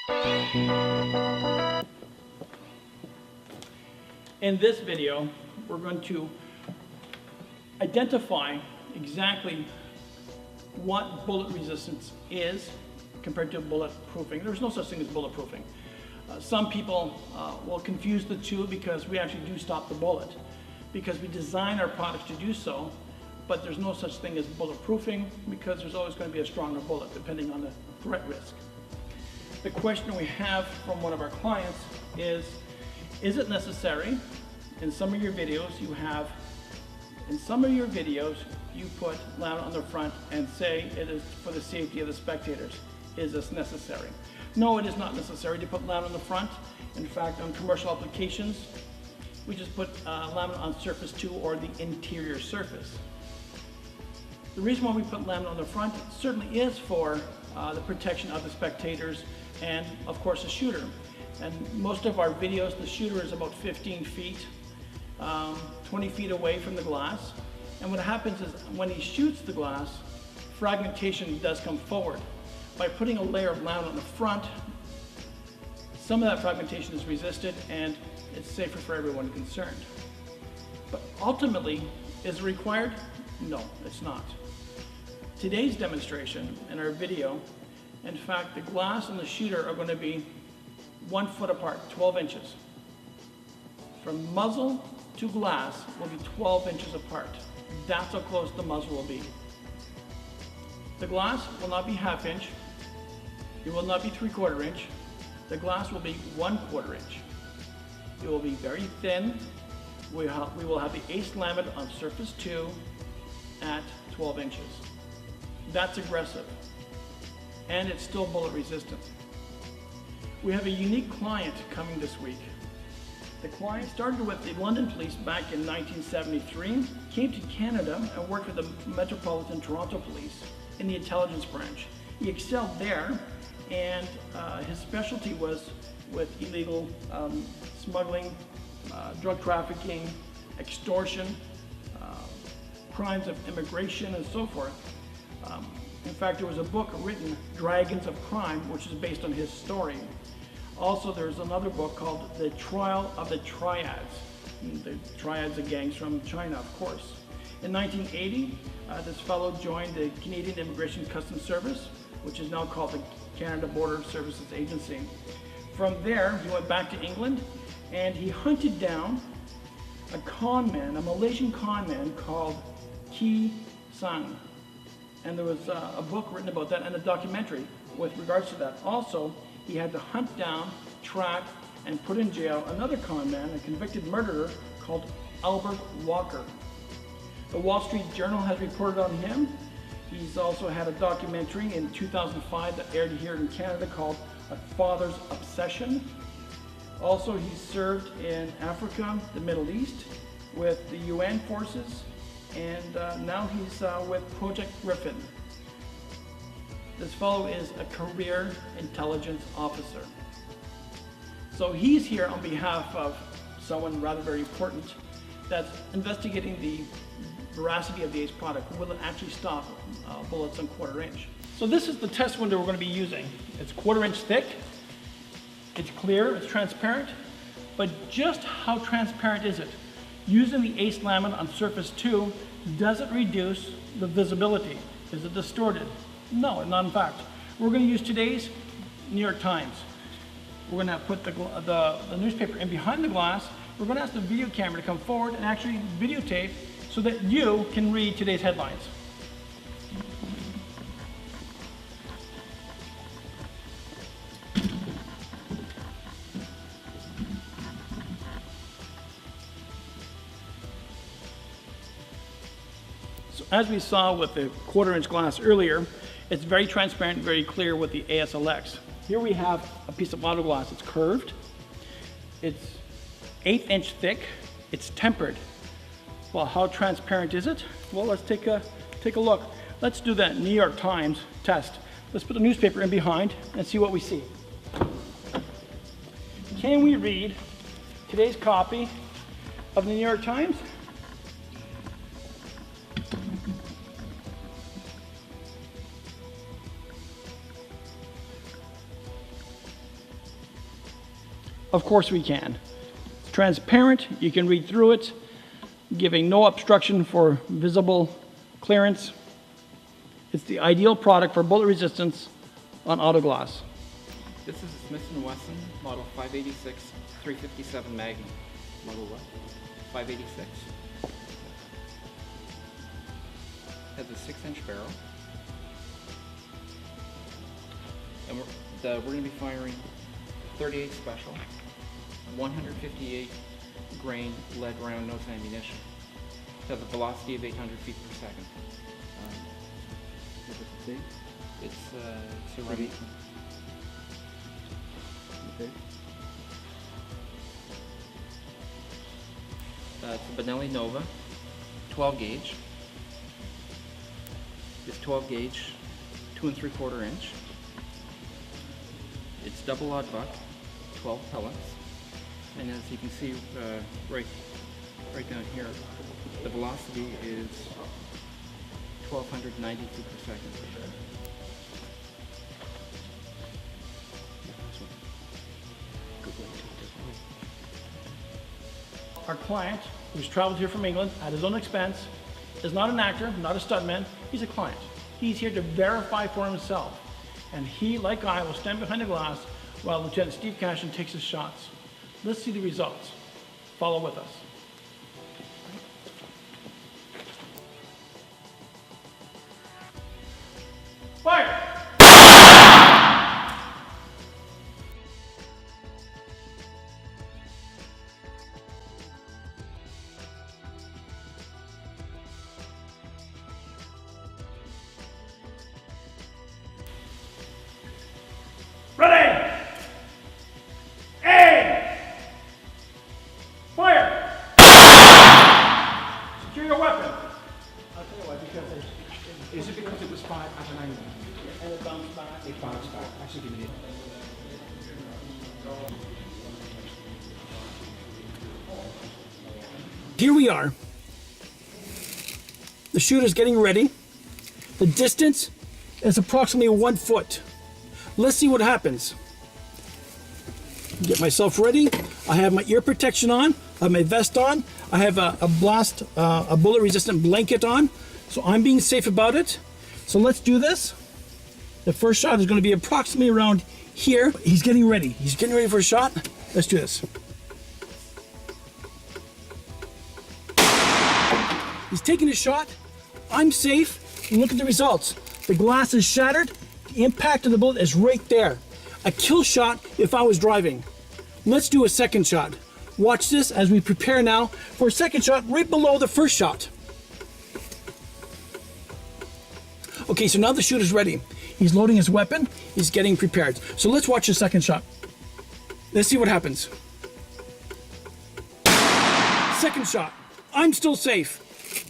In this video, we're going to identify exactly what bullet resistance is compared to bulletproofing. There's no such thing as bulletproofing. Some people will confuse the two because we actually do stop the bullet, because we design our products to do so, but there's no such thing as bulletproofing because there's always going to be a stronger bullet depending on the threat risk. The question we have from one of our clients is it necessary? In some of your videos you put laminate on the front and say it is for the safety of the spectators. Is this necessary? No, it is not necessary to put laminate on the front. In fact, on commercial applications, we just put laminate on surface 2 or the interior surface. The reason why we put laminate on the front certainly is for the protection of the spectators and, of course, the shooter. And most of our videos, the shooter is about 15 feet, 20 feet away from the glass. And what happens is when he shoots the glass, fragmentation does come forward. By putting a layer of laminate on the front, some of that fragmentation is resisted and it's safer for everyone concerned. But ultimately, is it required? No, it's not. Today's demonstration and our video, in fact, the glass and the shooter are going to be 1 foot apart, 12 inches. From muzzle to glass will be 12 inches apart. That's how close the muzzle will be. The glass will not be ½ inch. It will not be 3/4 inch. The glass will be 1/4 inch. It will be very thin. We will have the ace laminate on surface 2 at 12 inches. That's aggressive. And it's still bullet resistant. We have a unique client coming this week. The client started with the London Police back in 1973, came to Canada and worked with the Metropolitan Toronto Police in the intelligence branch. He excelled there, and his specialty was with illegal smuggling, drug trafficking, extortion, crimes of immigration, and so forth. In fact, there was a book written, Dragons of Crime, which is based on his story. Also, there's another book called The Trial of the Triads. The Triads are gangs from China, of course. In 1980, this fellow joined the Canadian Immigration Customs Service, which is now called the Canada Border Services Agency. From there, he went back to England and he hunted down a con man, a Malaysian con man called Ki Sang. And there was a book written about that and a documentary with regards to that. Also, he had to hunt down, track, and put in jail another con man, a convicted murderer called Albert Walker. The Wall Street Journal has reported on him. He's also had a documentary in 2005 that aired here in Canada called A Father's Obsession. Also, he served in Africa, the Middle East, with the UN forces, and now he's with Project Griffin. This fellow is a career intelligence officer. So he's here on behalf of someone rather very important that's investigating the veracity of the ACE product. Will it actually stop bullets on 1/4 inch? So this is the test window we're going to be using. It's 1/4 inch thick, it's clear, it's transparent, but just how transparent is it? Using the ACE laminate on surface 2, does it reduce the visibility? Is it distorted? No, not in fact. We're going to use today's New York Times. We're going to put the newspaper in behind the glass. We're going to ask the video camera to come forward and actually videotape so that you can read today's headlines. So as we saw with the 1/4 inch glass earlier, it's very transparent, very clear with the ASLX. Here we have a piece of auto glass. It's curved. It's 1/8 inch thick. It's tempered. Well, how transparent is it? Well, let's take a look. Let's do that New York Times test. Let's put the newspaper in behind and see what we see. Can we read today's copy of the New York Times? Of course we can. It's transparent, you can read through it, giving no obstruction for visible clearance. It's the ideal product for bullet resistance on auto glass. This is a Smith & Wesson model 586 357 Magnum. Model what? 586. Has a 6-inch barrel. And we're going to be firing 38 special, 158 grain lead round nose ammunition. It has a velocity of 800 feet per second. What does it say? It's a Remington. Okay. It's a Benelli Nova, 12 gauge. It's 12 gauge, 2 3/4 inch. It's double odd buck, 12 pellets, and as you can see right down here, the velocity is 1,290 feet per second. Our client, who's traveled here from England at his own expense, is not an actor, not a stuntman, he's a client. He's here to verify for himself. And he, like I, will stand behind the glass while Lieutenant Steve Cashin takes his shots. Let's see the results. Follow with us. Fire! Ready! Aim! Fire! Secure your weapon. I'll tell you why, because Is it because it was fired at an angle? and it bounced back. It bounced back. Actually, give me it. Here we are. The shooter's getting ready. The distance is approximately 1 foot. Let's see what happens. Get myself ready. I have my ear protection on. I have my vest on. I have a bullet resistant blanket on. So I'm being safe about it. So let's do this. The first shot is going to be approximately around here. He's getting ready. He's getting ready for a shot. Let's do this. He's taking a shot. I'm safe. And look at the results. The glass is shattered. The impact of the bullet is right there. A kill shot if I was driving. Let's do a second shot. Watch this as we prepare now for a second shot right below the first shot. Okay, so now the shooter's ready. He's loading his weapon. He's getting prepared. So let's watch the second shot. Let's see what happens. Second shot. I'm still safe.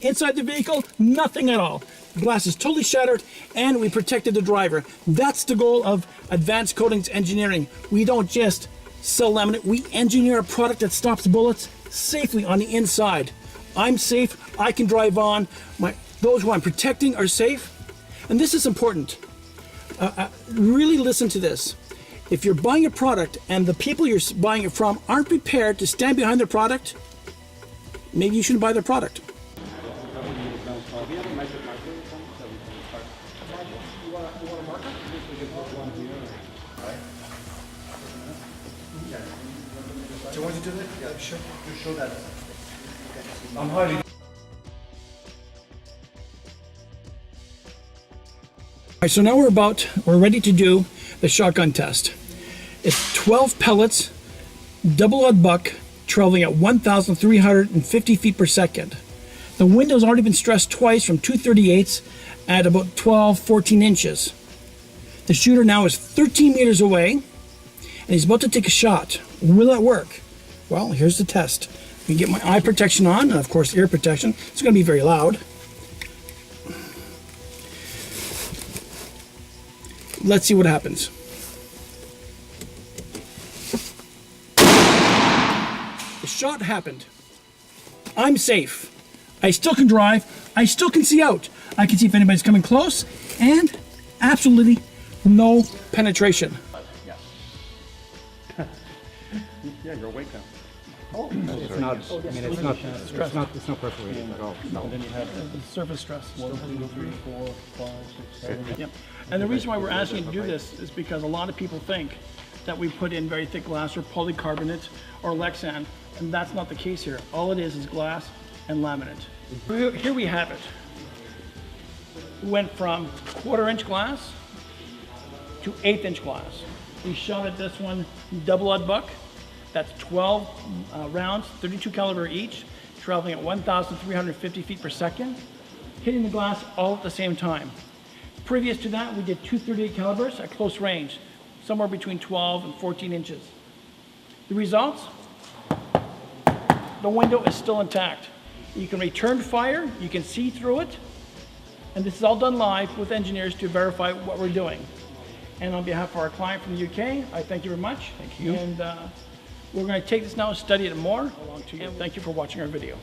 Inside the vehicle, nothing at all. The glass is totally shattered and we protected the driver. That's the goal of advanced coatings engineering. We don't just sell laminate, we engineer a product that stops bullets safely on the inside. I'm safe, I can drive on, those who I'm protecting are safe. And this is important. Really listen to this. If you're buying a product and the people you're buying it from aren't prepared to stand behind their product, maybe you shouldn't buy their product. Do you want to do that? Yeah, sure. You show that. I'm hiding. Alright, so now we're ready to do the shotgun test. It's 12 pellets, double odd buck, traveling at 1,350 feet per second. The window's already been stressed twice from 238s at about 12, 14 inches. The shooter now is 13 meters away, and he's about to take a shot. Will that work? Well, here's the test. You get my eye protection on, and of course ear protection. It's going to be very loud. Let's see what happens. The shot happened. I'm safe. I still can drive. I still can see out. I can see if anybody's coming close, and absolutely no penetration. Yeah, you're awake now. It's not, I mean, it's not perforated at all. And then you have The surface stress. 1, 2, 3, 4, 5, 6, 7. Yep. And the reason why we're asking you to do this is because a lot of people think that we put in very thick glass or polycarbonate or Lexan, and that's not the case here. All it is glass and laminate. Here we have it. We went from 1/4-inch glass to 1/8-inch glass. We shot at this one double-aught buck. That's 12 rounds, 32 caliber each, traveling at 1,350 feet per second, hitting the glass all at the same time. Previous to that, we did 238 calibers at close range, somewhere between 12 and 14 inches. The results? The window is still intact. You can return fire, you can see through it, and this is all done live with engineers to verify what we're doing. And on behalf of our client from the UK, I thank you very much. Thank you. And we're going to take this now and study it more. And thank you for watching our video.